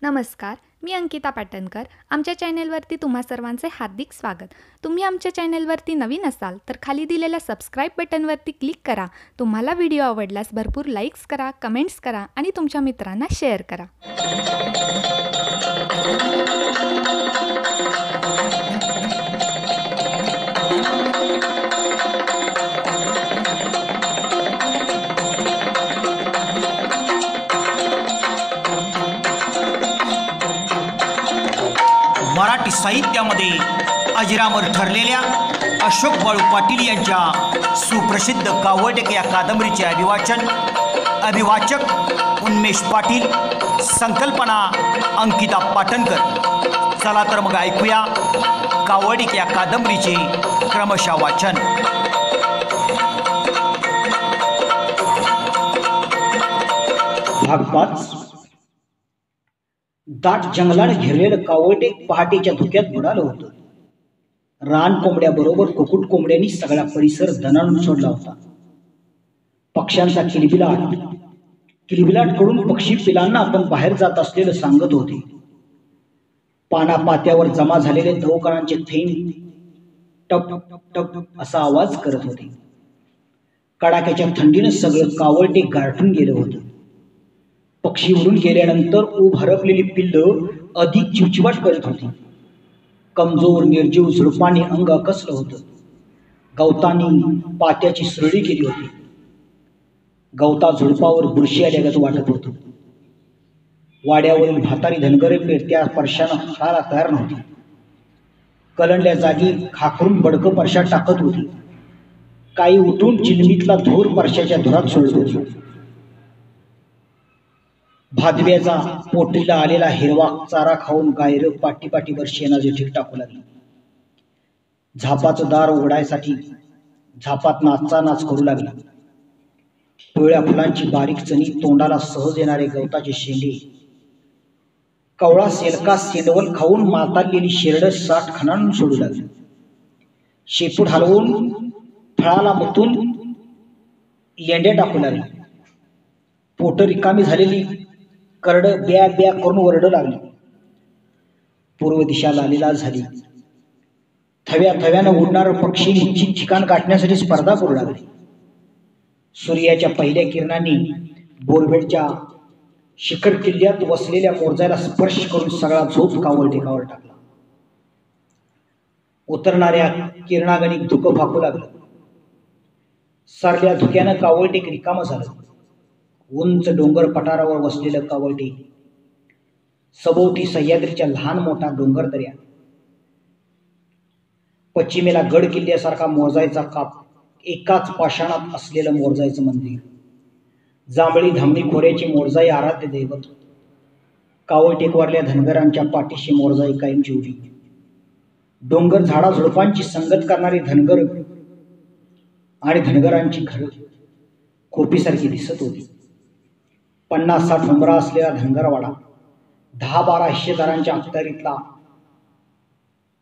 नमस्कार, मी अंकिता पाटणकर. आमच्या चॅनेलवरती तुम्हा सर्वांचे हार्दिक स्वागत. तुम्ही आमच्या चॅनेलवरती नवीन असाल तर खाली दिलेल्या सबस्क्राईब बटनवरती क्लिक करा. तुम्हाला व्हिडिओ आवडल्यास भरपूर लाईक्स करा, कमेंट्स करा आणि तुमच्या मित्रांना शेअर करा. मराठी साहित्यामध्ये अजरामर ठरलेल्या अशोक बाळू पाटील यांच्या सुप्रसिद्ध कावडके या कादंबरीचे अभिवाचक उन्मेष पाटील, संकल्पना अंकिता पाटणकर. चला तर मग ऐकूया कावडके या कादंबरीचे क्रमशः वाचन. भाग 5. दाट जंगलाने घेरलेलं कावडे पहाटेच्या धुक्यात बुडालं होतं. रान कोंबड्याबरोबर कुकुट कोंबड्यांनी सगळा परिसर दणाणून सोडला होता. पक्ष्यांचा किलबिलाट कडून पक्षी पिलांना आपण बाहेर जात असलेलं सांगत होते. पानापात्यावर जमा झालेले दवकणांचे थेंब टप टप असा आवाज करत होते. कडाक्याच्या थंडीनं सगळं कावडे गारठून गेलं होतं. पक्षी उडून गेल्यानंतर ऊब हरपलेली पिल्लं अधिक चिवचिवाट करत होती. कमजोर निर्जीव झुडपाने अंग कसलं होतं. गवतानी पात्याची सुरळी केली होती. गवता झुडपावर बुरशी आल्यागत वाटत होतं. वाड्यावरील भातारी धनगरे त्या परशानं खाला तयार नव्हती. कलंडल्या जागी खाकरून बडकं परशात टाकत होती. काही उठून चिलमीतला धूर परशाच्या धुरात सोडत होती. भादव्याचा पोटरीला आलेला हिरवा चारा खाऊन गायर पाठीपाठीवर शेणाचे ठीक टाकू लागली. झापाचं दार उघडायसाठी झापात नाचचा नाच करू लागला. पिवळ्या फुलांची बारीक चणी, तोंडाला सहज येणारे गवताचे शेंडे, कवळा सेलका सेंडवल खाऊन मातारलेली शेरड साठ खणाणून सोडू लागली. शेपूट हलवून फळाला मुतून लेंड्या टाकू लागली. पोट रिकामी झालेली करड ब्या ब्या करून ओरडू लागली. पूर्व दिशा लालीला झाली. थव्या थव्यानं उडणारे पक्षी निश्चित ठिकाण गाठण्यासाठी स्पर्धा करू लागले. सूर्याच्या पहिल्या किरणांनी बोरबेटच्या शिखर किल्ल्यात वसलेल्या मोरजाला स्पर्श करून सगळा झोप कावडटेकावर टाकला. उतरणाऱ्या किरणागणिक धुकं फाकू लागलं. सरल्या धुक्यानं कावडटेक रिकामं झालं. उंच डोंगर पठारावर वसलेलं कावडे, सभोवती सह्याद्रीच्या लहान मोठा डोंगर दऱ्या, पश्चिमेला गड किल्ल्यासारखा मोरजाईचा काप, एकाच पाषाणात असलेलं मोरजाईचं मंदिर, जांभळी धामणी खोऱ्याची मोरजाई आराध्य दैवत. कावडटेकवरल्या धनगरांच्या पाठीशी मोरजाई कायमची उभी. डोंगर झाडा झुडपांची संगत करणारी धनगर आणि धनगरांची घरं खोपीसारखी दिसत होती. 50-60 उंबरा असलेला धनगरवाडा, 10-12 हिस्सेदारांच्या अखत्यारीतला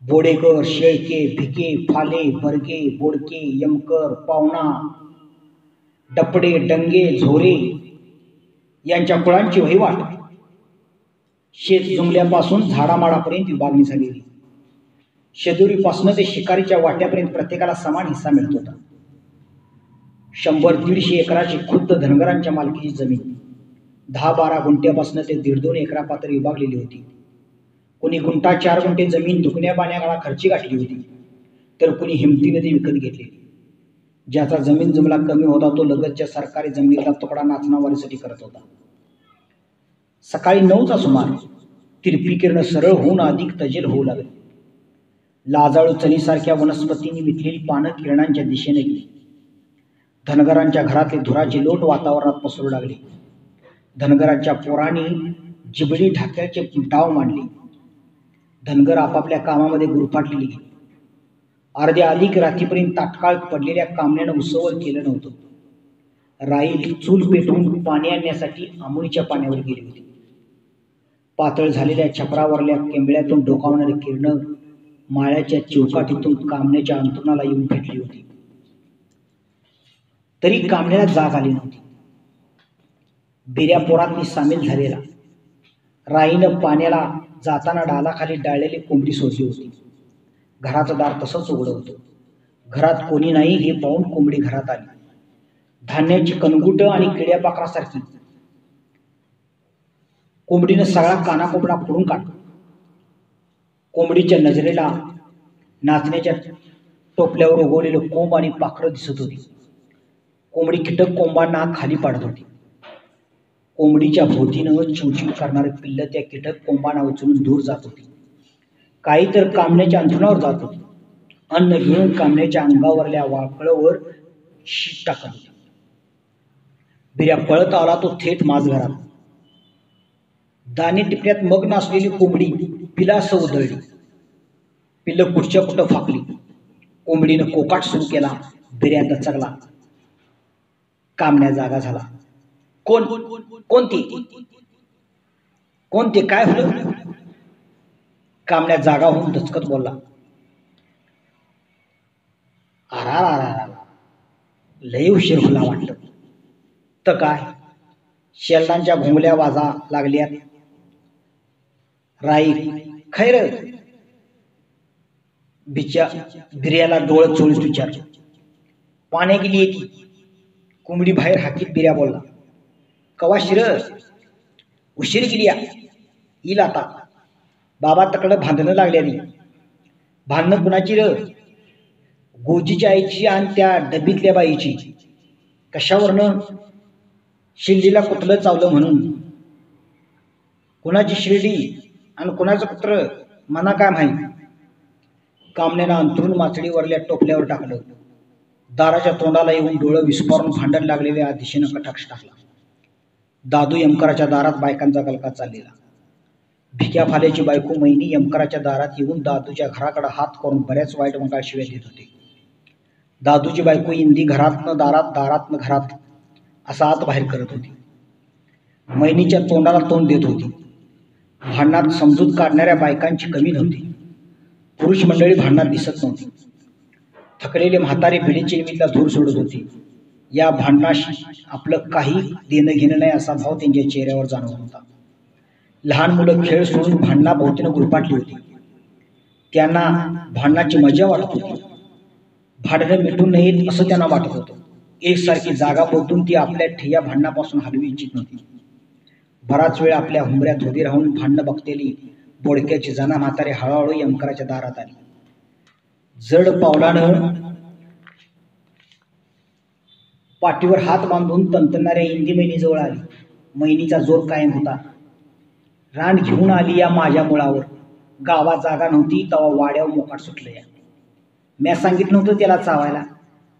बोडेकर, शेळके, भिके, फाले, बर्गे, बोडके, यमकर, पावणा, डपडे, डंगे, झोरे यांच्या कुळांची वहिवाट शेत जुमल्यापासून झाडामाडापर्यंत विभागणी झालेली. शेदुरीपासून ते शिकारीच्या वाट्यापर्यंत प्रत्येकाला समान हिस्सा मिळत होता. 100-150 एकराची खुद्द धनगरांच्या मालकीची जमीन 10-12 गुंठ्यापासून ते 1.5-2 एकरापातळी विभागलेली होती. कोणी गुंठा 4 गुंठे जमीन दुखण्या पाण्याला खर्ची गाठली होती, तर कोणी हिमतीने ती विकत घेतली. ज्याचा जमीन जमला कमी होता तो लगतच्या सरकारी जमिनीला तुकडा नाचणावारीसाठी करत होता. सकाळी 9चा सुमार तिरपी किरण सरळ होऊन अधिक तजेल होऊ लागली. लाजाळू चणीसारख्या वनस्पतींनी मिटलेली पानं किरणांच्या दिशेने गेली. धनगरांच्या घरातले धुराचे लोट वातावरणात पसरू लागले. धनगरांच्या पोरांनी जिबडी ढाक्याचे डाव मांडले. धनगर आपापल्या कामामध्ये गुरफाटलेली गेली. अर्ध्या अधिक रात्रीपर्यंत तात्काळ पडलेल्या कामण्यानं उसवर केलं नव्हतं. राईल चूल पेटवून पाणी आणण्यासाठी आमुळीच्या पाण्यावर गेली होती. पातळ झालेल्या छपरावरल्या केंबळ्यातून डोकावणारी किरणं माळ्याच्या चिवकाठीतून कामण्याच्या अंतरुणाला येऊन भेटली होती. तरी कामण्याला जाग आली नव्हती. बिऱ्या पोरांनी सामील झालेला राईनं पाण्याला जाताना डालाखाली डाळलेली कोंबडी सोडली होती. घराचं दार तसंच उघडं होतं. घरात कोणी नाही हे पाहून कोंबडी घरात आली. धान्याची कणगुट आणि किड्यापाखरासारखी कोंबडीनं सगळा कानाकोपडा फोडून काढला. कोंबडीच्या नजरेला नाचण्याच्या टोपल्यावर उगवलेलं कोंब आणि पाखरं दिसत होती. कोंबडी कीटक कोंबांना खाली पाडत होती. कोंबडीच्या भोवतीनं चिवचिव करणारे पिल्लं त्या कीटक कोंबांना उचलून दूर जात होती. काही तर कामण्याच्या अंथरुणावर जात होती. अन्न घेऊन कामण्याच्या अंगावरल्या वाकळवर शीत टाकत होती. बिऱ्या पळत आला तो थेट माझघरात. दाणे टिपण्यात मग्न असलेली कोंबडी पिलासह उधळली. पिल्लं कुठच्या कुठं फाकली. कोंबडीनं कोकाट सुरू केला. बिऱ्या दचकला. कामण्या जागा झाला. कोण कोणती कोणते काय होलं? कामण्या जागा होऊन दचकत बोलला. आरा लय उशीर होला वाटलं. तर काय शेल्डांच्या घोंगल्या वाजा लागल्यात. राई खैर बिर्याला डोळं चोळीस विचार. पाण्या गेली की कोंबडी बाहेर हाकीत बिर्या बोलला. कवा शिर उशीर गेली येईल आता. बाबा तकडं भांडणं लागल्यानी. भांडणं कुणाची र? गोजीच्या आईची आणि त्या डबीतल्या बाईची. कशावरनं? शिर्डीला कुठलं चावलं म्हणून. कुणाची शिर्डी आणि कुणाचं कुत्र मना काय माहीत. कामण्यानं अंथरून माचडीवरल्या टोपल्यावर टाकलं. दाराच्या तोंडाला येऊन डोळं विस्फारून भांडण लागलेल्या दिशेनं कटाक्ष टाकला. दादू यमकराच्या दारात बायकांचा गलका चाललेला. भिक्या फाल्याची बायको मैनी यमकराच्या दारात येऊन दादूच्या घराकडे हात करून बऱ्याच वाईट वंगाळ शिव्या देत होते. दादूची बायको इंदी घरातनं दारात दारातनं घरात असा आत बाहेर करत होती. मैनीच्या तोंडाला तोंड देत होती. भांडणात समजूत काढणाऱ्या बायकांची कमी नव्हती. पुरुष मंडळी भांडणात दिसत नव्हती. थकलेले म्हातारे भिडी चिलमीला धूर सोडत होते. या भांडणाशी आपलं काही देणं घेणं नाही असा भाव त्यांच्या चेहऱ्यावर जाणवत होता. लहान मुलं खेळ सोडून भांडणाभोवतीनं गुरपाटली होती. त्यांना भांडणाची मजा वाटत होती. भांडणं मिटू नयेत असं त्यांना वाटत होतं. एकसारखी जागा बदलून ती आपल्या ठिय्या भांडणापासून हलवू इच्छित नव्हती. बराच वेळ आपल्या हुंबऱ्यात उभी राहून भांडणं बघतेली बोडक्याची जना म्हातारे हळूहळू यमकराच्या दारात आली. जड पावलानं पाठीवर हात बांधून तंतणाऱ्या इंदी मैनीजवळ आली. मैनीचा जोर कायम होता. रान घेऊन आली या माझ्या मुळावर. गावात जागा नव्हती तेव्हा वाड्यावर मोकाट सुटलं या. म्या सांगितलं नव्हतं त्याला चावायला.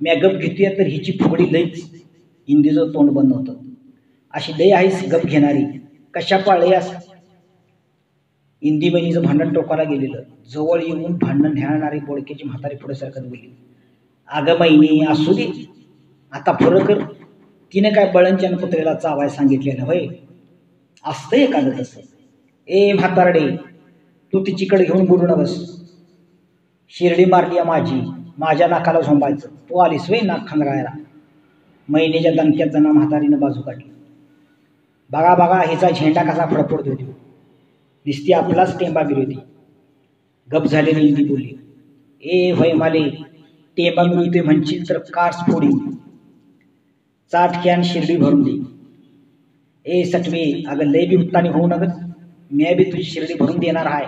म्या गप घेतोय तर हिची फुगडी लईच. इंदीचं तोंड बंद होतं. अशी लई आहेस गप घेणारी. कशा पाळयास? इंदी बहिणीचं भांडण टोकाला गेलेलं. जवळ येऊन भांडण ढाळणारी बोडक्याची म्हातारी पुढे सरकत बोलली. अगं मैनी असू दे आता फरक कर. तिने काय बळणच्यानं कुत्र्याला चावाय सांगितलेलं होय? असतं एखादं तसं. ए म्हातारडे तू तिच्याकडे घेऊन बोलू नकस. शिर्डी मारली माझी. माझ्या नाकाला झोंबायचं. तू आलीस वय नाक खंगरायला. मैनीच्या दणक्यात जना म्हातारीनं बाजू काढली. बघा बघा हिचा झेंडा कसा फडफडतो होती. दिसती आपलाच टेंबा गिरवती. गप झालेली इंदी बोलली. ए होय माले टेंबा मिळवते म्हणशील तर कार्स फोडी. चाटक्यान शिर्डी भरून दे. ए सटवे अगं लय बी उत्तानी होऊ नगत. मी बी तुझी शिर्डी भरून देणार आहे.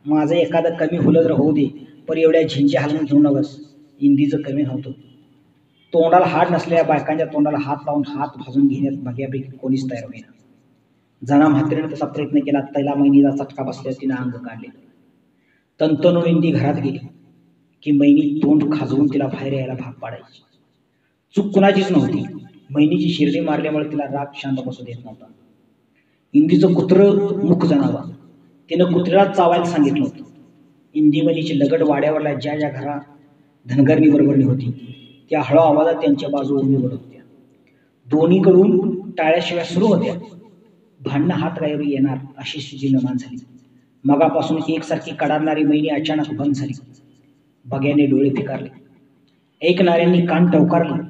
माझं एखादं कमी हुलं तर होऊ दे पण एवढ्या झिंच्या हलवून घेऊ नगस. इंदीचं कमी नव्हतं. तोंडाला हाड नसलेल्या बायकांच्या तोंडाला हात लावून हात भाजून घेण्यात बघ्यापैकी कोणीच तयार होईना. जना म्हात्रीनं तसा प्रयत्न केला. तैला मैनीला चटका बसल्या तिनं अंग काढले. तंतनून इंदी घरात गेली की मैनी तोंड खाजवून तिला बाहेर यायला भाग पाडायची. चूक कुणाचीच नव्हती. मैनीची शिर्डी मारल्यामुळे तिला राग शांत बसू देत नव्हता. इंदीचं कुत्रं मुख जनावा. तिनं कुत्र्याला चावायला सांगितलं होतं. इंदी मैनीची लगड वाड्यावरला ज्या ज्या घरा धनगरणी बरोबरणी होती त्या हळू आवाजात त्यांच्या बाजू उभी बोलत होत्या. दोन्हीकडून टाळ्याशिवाय सुरू होत्या. भांडणं हातगायवर येणार अशी स्थिती निर्माण झाली. मगापासून एकसारखी कडारणारी मैनी अचानक बंद झाली. बग्याने डोळे फिकारले. ऐकणाऱ्यांनी कान टवकारले.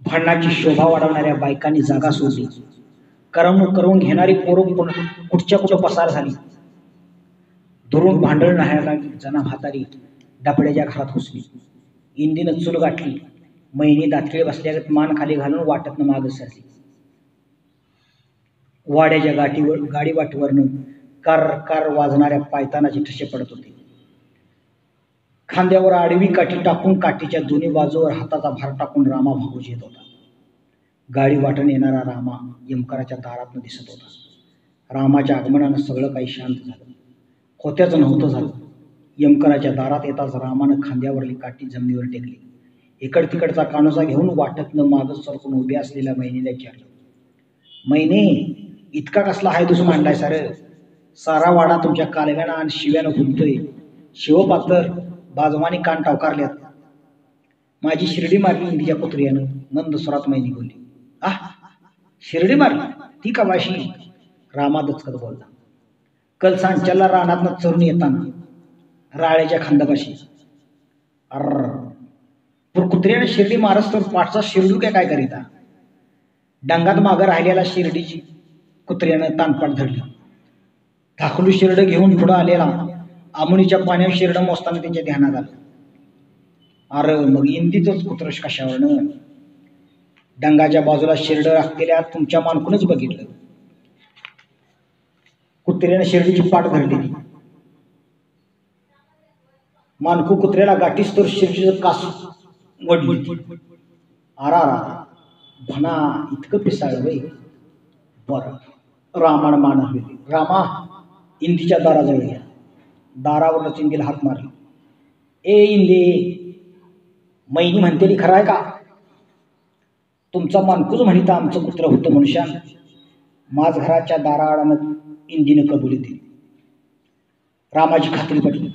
भांडणाची शोभा वाढवणाऱ्या बायकांनी जागा सोडली. करमणूक करून घेणारी पोरं कुठच्या कुठं पसार झाली. दुरून भांडण न्हायला जना म्हातारी डबड्याच्या घरात घुसली. इंदीनं चूल गाठली. मैनी दातखिळे बसल्यागत मान खाली घालून वाटतनं मागं सरली. वाड्याच्या गाडी वाटीवरनं कार कार वाजणाऱ्या पायतानाचे ठसे पडत होते. खांद्यावर आडवी काठी टाकून काठीच्या दोन्ही बाजूवर हाताचा भार टाकून रामा भागोजी येत होता. गाडी वाटण येणारा रामा यमकराच्या दारातनं दिसत होता. रामाच्या आगमनानं सगळं काही शांत झालं. होत्याचं नव्हतं झालं. यमकराच्या दारात येताच रामानं खांद्यावरली काठी जमिनीवर टेकली. इकड तिकडचा कानोसा घेऊन वाटतनं मागं सरकून उभ्या असलेल्या मैनीला विचारलं, मैने, इतका कसला हायदूस मांडलाय सारा वाडा तुमच्या कालव्यानं आणि शिव्यानं घुमतोय. शिवपातर बाजवानी कान टावकारल्यात. माझी शिर्डी मारली इंदीच्या पुत्रियानं, मंद स्वरात मैनी बोलली. शिर्डी मारली? ती कवाशी? रामा दचकत बोलला. कल सांच्याला रानातनं चरून येताना राळ्याच्या खांदापाशी. पण कुत्र्याने शिर्डी मारस तर पाठचा शिरडू काय करीता? डांगात मागं राहिलेला शिर्डीची कुत्र्यानं तानपाट धरली. धाकलू शिरड घेऊन पुढं आलेला आमुनीच्या पाण्यावर शिरड मोजताना त्यांच्या ध्यानात आलं. मग इंदीचंच कुत्रश कशावरनं? डांगाच्या बाजूला शिरड राखलेल्या तुमच्या मानकूनच बघितलं. कुत्र्यानं शिर्डीची पाठ धरली. मानकू कुत्र्याला गाठीस तर शिर्डीचं कास वडली. आरा भना इतकं पिसाळ वय. बरं. रामानं मान हलवली. रामा, इंदीच्या दाराजवळ गेला. दारावरच इंदीला हात मारला. ए इंदे, मैनी म्हणतेली खरं आहे का? तुमचा मानकूच म्हणिता आमचं कुत्र होतं मनुष्यान. माझ घराच्या दाराआडानं इंदीनं कबुली दिली. रामाची खात्री पटली.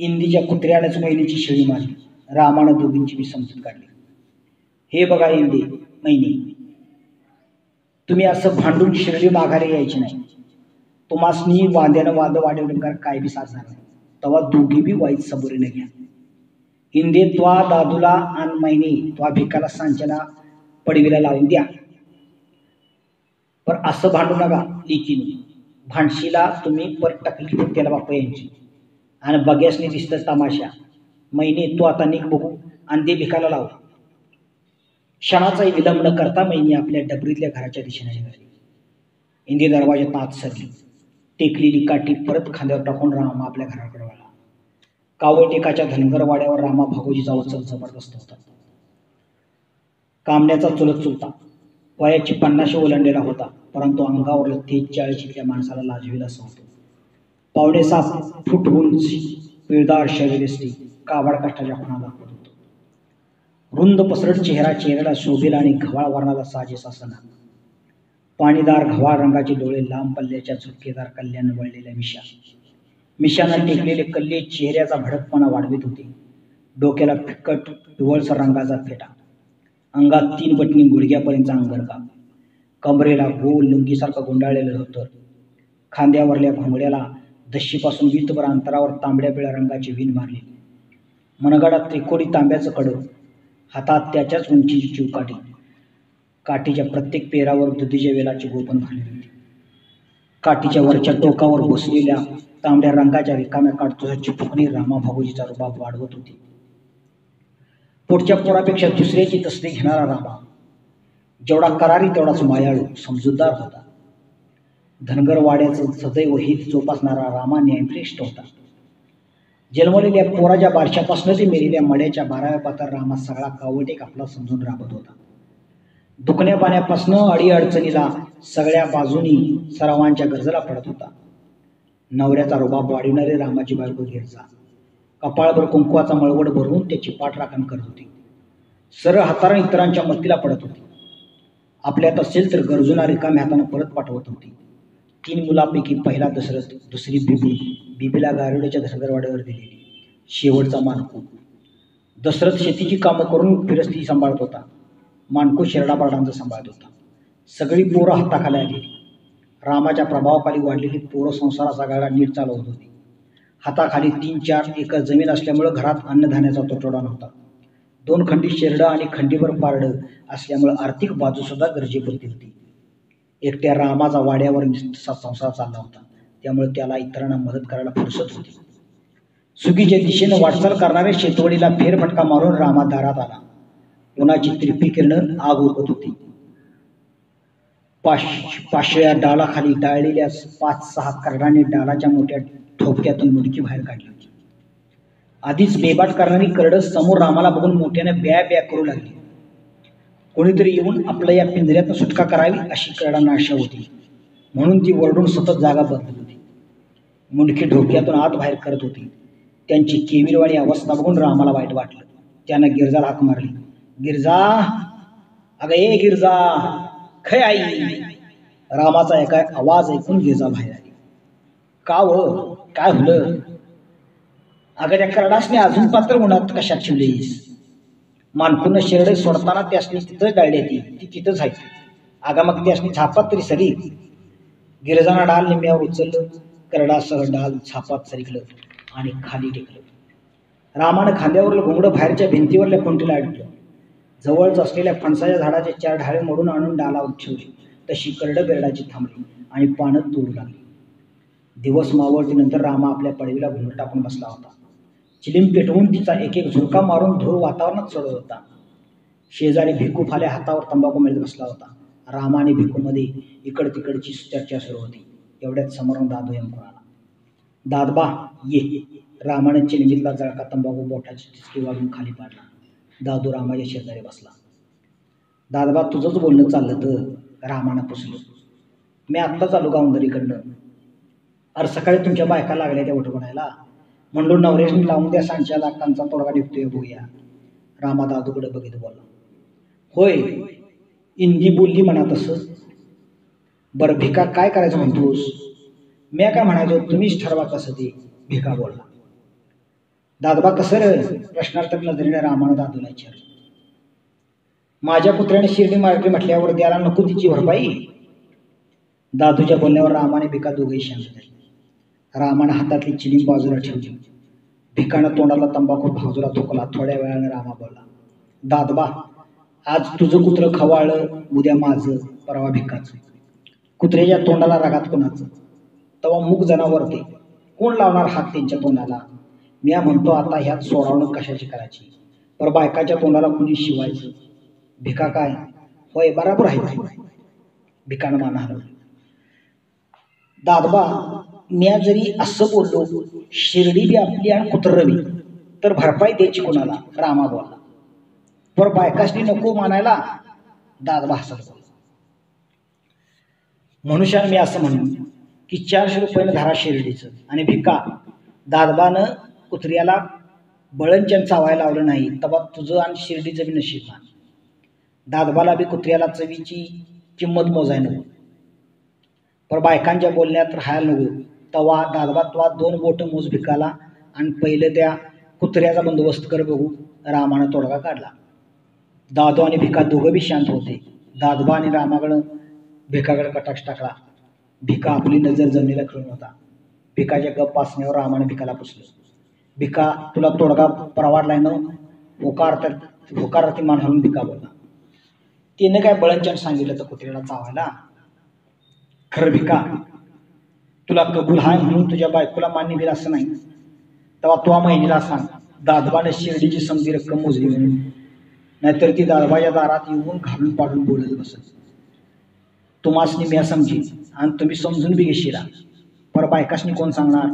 इंदीच्या कुत्र्यानेच मैनीची शिळी मारली. रामानं दोघींची मी समजूत काढली. हे बघा इंदी, मैनी, तुम्ही असं भांडून शिर्डी माघारी यायची नाही. तुम्हासनी वाद्यानं वाद वाढवलं काय बी साधणार नाही. तेव्हा दोघी बी वाईट सबुरीने घ्या. इंदे त्वा दादूला आणि मैनी त्वा भिकाला सांच्याला पडवीला लावून द्या. पण असं भांडू नका लिकीनी. भांडशीला तुम्ही पर टकली त्याला बापा यांची आणि बग्यासनी दिसतं तमाशा. मैनी तू आता निघ बघू आणि दे भिकाला लाव. क्षणाचाही विलंब न करता मैनी आपल्या डबरीतल्या घराच्या दिशेने निघाली. इंदी दरवाजात आत सरली. टेकलेली काठी परत खांद्यावर टाकून रामा आपल्या घराकडे वळला. कावळटेकाच्या धनगर वाड्यावर रामा भागोजीचा उत्सव जबरदस्त होता. कामण्याचा चुलत चुलता वयाची 50 ओलांडलेला होता, परंतु अंगावरलं तेज 40 माणसाला लाजवेल असं होतं. 5.5 फूट उंच पिळदार शरीरयष्टी काबाड काष्टाच्या खुणा दाखवत होतं. रुंद पसरट चेहऱ्याला शोभेला आणि घवाळ वर्णाला साजेस असना. पाणीदार घवाळ रंगाचे डोळे, लांब पल्ल्याच्या झुपकेदार कल्याण वळलेल्या मिशानं टेकलेले कल्ले चेहऱ्याचा भडकपणा वाढवित होते. डोक्याला फिकट पिवळसर रंगाचा फेटा, अंगात 3 बटणी गुडघ्यापर्यंतचा अंगरकाप, कमरेला गोल लुंगीसारखं गुंडाळलेलं धोतर, खांद्यावरल्या घोंगड्याला दशीपासून वितभर अंतरावर तांबड्या पिळ्या रंगाची विण मारली, मनगडात त्रिकोणी तांब्याचं कडं, हातात त्याच्याच उंचीची चिवकाठी, काठीच्या प्रत्येक पेरावर दुधीच्या वेलाची गोपन घालली होती. काठीच्या वरच्या टोकावर बसलेल्या तांबड्या रंगाच्या रिकाम्या काडतुसाची फुकणी रामा भागोजीचा रुबाब वाढवत होती. पोटच्या पोरापेक्षा दुसऱ्याची तसदी घेणारा रामा जेवढा करारी तेवढाच मायाळू समजूतदार होता. धनगर वाड्याचं सदैव हित जोपासणारा रामा न्यायश्रेष्ठ होता. जन्मलेल्या पोराच्या बारशापासून ते मेलेल्या मड्याच्या 12व्या पातर रामा सगळा कावटेक आपला समजून राबत होता. दुखण्या पाण्यापासून अडीअडचणीला सगळ्या बाजूनी सर्वांच्या गरजेला पडत होता. नवऱ्याचा रुबाब वाढविणारे रामाची बायको गिरजा कपाळभर कुंकवाचा मळवड भरून त्याची पाठ राखण करत होती. सरळ हाताने इतरांच्या मतीला पडत होती. आपल्यात असेल तर गरजूंना रिकाम्या हाताने परत पाठवत होती. 3 मुलांपैकी पहिला दशरथ, दुसरी बिबीला गारुड्याच्या धनगरवाड्यावर दिलेली, शेवटचा मानकू. दशरथ शेतीची कामं करून फिरस्ती सांभाळत होता. मानकू शेरडापारडांचं सांभाळत होता. सगळी पोरं हाताखाली आली. रामाच्या प्रभावाखाली वाढलेली पोरं संसाराचा गाडा नीट चालवत होती. हाताखाली 3-4 एकर जमीन असल्यामुळं घरात अन्नधान्याचा तुटवडा नव्हता. 2 खंडी शेरडं आणि खंडीभर पारडं असल्यामुळं आर्थिक बाजूसुद्धा गरजेपुरती होती. एकट्या रामाचा वाड्यावर निस्ता संसार चालला होता, त्यामुळे त्याला इतरांना मदत करायला फुरसत होती. चुकीच्या दिशेनं वाटचाल करणाऱ्या शेतवडीला फेरफटका मारून रामा दारात आला. उन्हाची तिरपी किरणं आग उगत होती. पाशळ्या डालाखाली डाळलेल्या 5-6 करडाने डालाच्या मोठ्या ठोपक्यातून मुडकी बाहेर काढली होती. आधीच बेबाट करणारी करडं समोर रामाला बघून मोठ्याने ब्या ब्या करू लागली. कोणीतरी येऊन आपल्या या पिंजऱ्यातून सुटका करावी अशी करडांना आशा होती, म्हणून ती वरडून सतत जागा बदलत होती. मुंडकी ढोक्यातून आत बाहेर करत होती. त्यांची केविलवाणी अवस्था बघून रामाला वाईट वाटलं. त्यानं गिरजाला हाक मारली. गिरजा, अगं ए गिरजा, खय आई. रामाचा एका आवाज ऐकून गिरजा बाहेर आली. का व काय होलं? अगं त्या करडासने अजून पात्र उन्हात कशात ठेवलीस? मानकुनं शेरडे सोडताना त्यासनी तिथंच डाळली ती तिथंच आहे. अगं मग त्यासनी झापात तरी सरी. गिरजाना डाल निम्म्यावर उचललं. करडासह डाल झापात सरकलं आणि खाली टेकलं. रामानं खांद्यावरलं घोंगडं बाहेरच्या भिंतीवरल्या खुंटीला अडकलं. जवळच असलेल्या फणसाच्या झाडाचे 4 ढाळे मोडून आणून डालावर ठेवले. तशी करडं बेरडाची थांबली आणि पानं तोडू लागली. दिवस मावळतीनंतर रामा आपल्या पडवीला घोंगड टाकून बसला होता. चिलीम पेटवून तिचा एक एक झुरका मारून धूर वातावरणात सोडत होता. शेजारी भिकू फाल्या हातावर तंबाखू मिळत बसला होता. रामा आणि भिकूमध्ये इकड तिकडची चर्चा सुरू होती. एवढ्यात समोरून दादू येऊन आला. दादबा ये. रामाने चिलमीतला जळका तंबाखू बोटाची टिचकी वाढून खाली पाडला. दादू रामाच्या शेजारी बसला. दादबा तुझंच बोलणं चाललं तर? रामानं पुसलं. मी आत्ताच आलो गावंदरीकडनं. अरे सकाळी तुमच्या बायका लागल्या त्या उठवण्याला. म्हणलो नवऱ्याने लावून द्या सांच्या लाखांचा तोडगा निघतोय बघूया. रामा दादूकडे बघित बोलला. होय, इंदी बोलली म्हणा तसं. बरं भिका काय करायचं म्हणतोस? मी काय म्हणायचो तुम्हीच ठरवा कसं ते. भिका बोलला. दादबा कसं रे? प्रश्नार्थक नजरेने रामानं दादूला विचारलं. माझ्या पुत्राने शिर्डी मारली म्हटल्यावर द्यायला नको तिची भरपाई? दादूच्या बोलण्यावर रामाने भिका दोघेही शांत झाले. रामानं हातातली चिलीम बाजूला ठेवली. भिकानं तोंडाला तंबाखू बाजूला थुकला. थोड्या वेळाने रामा बोलला. दादबा, आज तुझं कुत्रं खवाळलं, उद्या माझं, परवा भिकाचं. कुत्र्याच्या तोंडाला रागात कोणाचं? तवा मूग जनावर ते कोण लावणार हात त्यांच्या तोंडाला? मी म्हणतो आता ह्यात सोडावणं कशाची करायची? पर बायकाच्या तोंडाला कुणी शिवायचं? भिका काय? होय बराबर आहे. भिकानं मान हलवलं. दादबा, म्या जरी असं बोललो शिर्डी बी आपली आणि कुत्र बी, तर भरपाई द्यायची कोणाला? रामा बोलला. पर बायकासनी नको मानायला? दादबा हसत बोलला. मनुष्यानं मी असं म्हणून की 400 रुपयानं धरा शिर्डीचं आणि भिका. दादबानं कुत्र्याला बळणच्यान चावायला लावलं नाही, तेव्हा तुझं आणि शिर्डीचं बी नशीब मान. दादबाला बी कुत्र्याला चवीची किंमत मोजाय नको. पर बायकांच्या बोलण्यात राहायला नको. तवा दादबा तुला 2 बोटं मोज भिकाला आणि पहिलं त्या कुत्र्याचा बंदोबस्त कर बघू. रामानं तोडगा काढला. दादू आणि भिका दोघं बी शांत होते. दादबा आणि रामाकडं भिकाकडे कटाक्ष टाकला. भिका आपली नजर जमिनीला खेळून होता. भिकाच्या गप्प असण्यावर रामाने भिकाला पुसलं. भिका, तुला तोडगा परवाडलाय ना? होकारार्थी मान हलून भिका बोलला. तिने काय बळणच्यान सांगितलं तर कुत्र्याला चावायला? खरं भिका, तुला कबूल हाय म्हणून तुझ्या बायकोला मान्य दिलं असं नाही. तेव्हा तो महिनेला सांग दादबाने शिर्डीची समजी रक्कम मोजली म्हणून. नाहीतर ती दादबाच्या दारात येऊन घालून पाडून बोलत बसत. तुम्हासनी म्या समजी आणि तुम्ही समजून बी घेशीला. पर बायकासनी कोण सांगणार?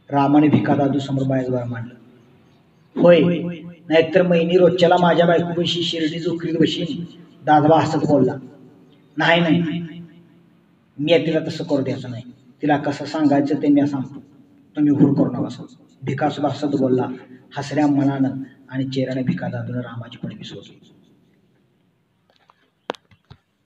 रामाने भिका दादू समोर बायजवार मांडलं. होय, नाहीतर महिनी रोजच्याला माझ्या बायकोपाशी शिर्डी जोखरीत बशीन. दादबा हसत बोलला. नाही, मी तिला तसं करू द्यायचं नाही. तिला कसं सांगायचं ते मी सांगतो, तुम्ही हुर करू नका. भिका सुद्धा हसत बोलला. हसऱ्या मनानं आणि चेहऱ्याने भिका दादूनं रामाची पडवी सोडली.